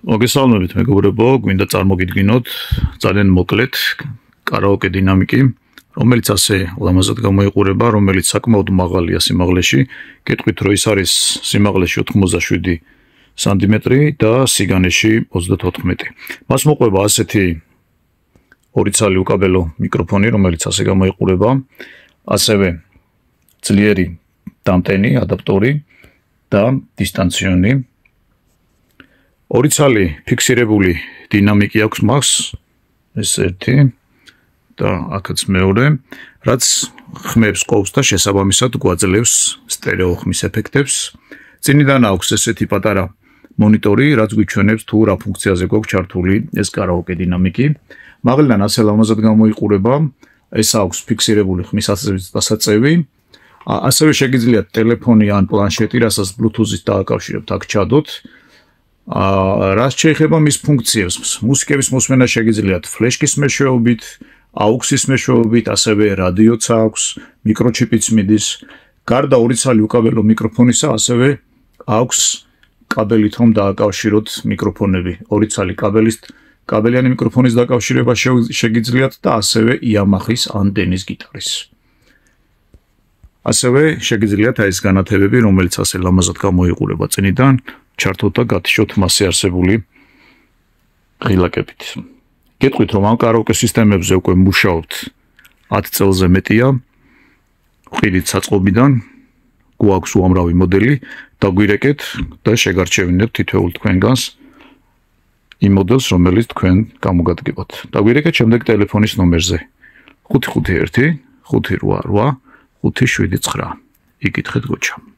მოგესალმებით მეგობრებო, გვინდა წარმოგიდგინოთ ძალიან მოკლედ კარაოკე დინამიკი, რომელიც ასე ლამაზად გამოიყურება, რომელიც საკმაოდ მაღალია სიმაღლეში. გეტყვით, რომ ის არის სიმაღლეში 87 სანტიმეტრი და სიგანეში 34. მას მოყვება ასეთი ორი ცალი უკაბელო მიკროფონი, რომელიც ასე გამოიყურება, ასევე ძლიერი დამტენი, ადაპტორი და დისტანციონი. ორი ცალი ფიქსირებული დინამიკი აქვს მას, ეს ერთი და აქაც მეორე, რაც ხმებს ყოფს და შესაბამისად გვაძლევს სტერეო ხმის ეფექტებს. წინიდან აქვს ესეთი პატარა მონიტორი, რაც გვიჩვენებს თუ რა ფუნქციაზე გვაქვს ჩართული ეს კარაოკე დინამიკი. მაღლიდან ასე ლამაზად გამოიყურება, ეს აქვს ფიქსირებული ხმის დასაწევი. ასევე შეგიძლიათ ტელეფონი ან პლანშეტი, რასაც Bluetooth-ით დააკავშირებთ, აქ ჩადოთ. რაც შეეხება მის ფუნქციებს, მუსიკების მოსმენა შეგიძლიათ ფლეშკის მეშვეობით, AUX-ის მეშვეობით, ასევე რადიოც აქვს, მიკროჩიპიც მიდის. გარდა ორი ცალი უკაბელო მიკროფონისა, ასევე აქვს კაბელით რომ დააკავშიროთ მიკროფონები. ორი ცალი კაბელიანი მიკროფონის დაკავშირება შეგიძლიათ და ასევე Yamaha-ის ანდენის გიტარის. ასევე შეგიძლიათ ეს განათებები, რომელიც ასე ლამაზად გამოიყურება წინიდან, ჩართოთ და გათიშოთ მასზე არსებული ღილაკებით. გეტყვით, რომ ამ კარაოკე სისტემებზე უკვე მუშაობთ 10 წელზე მეტია. ვყიდით საწყობიდან, გვაქვს უამრავი მოდელი, დაგვირეკეთ და შეგარჩევინებთ თითოეულ თქვენგანს იმ მოდელს, რომელიც თქვენ გამოგადგებათ. დაგვირეკეთ შემდეგ ტელეფონის ნომერზე 551 588 579. იკითხეთ გოჩა.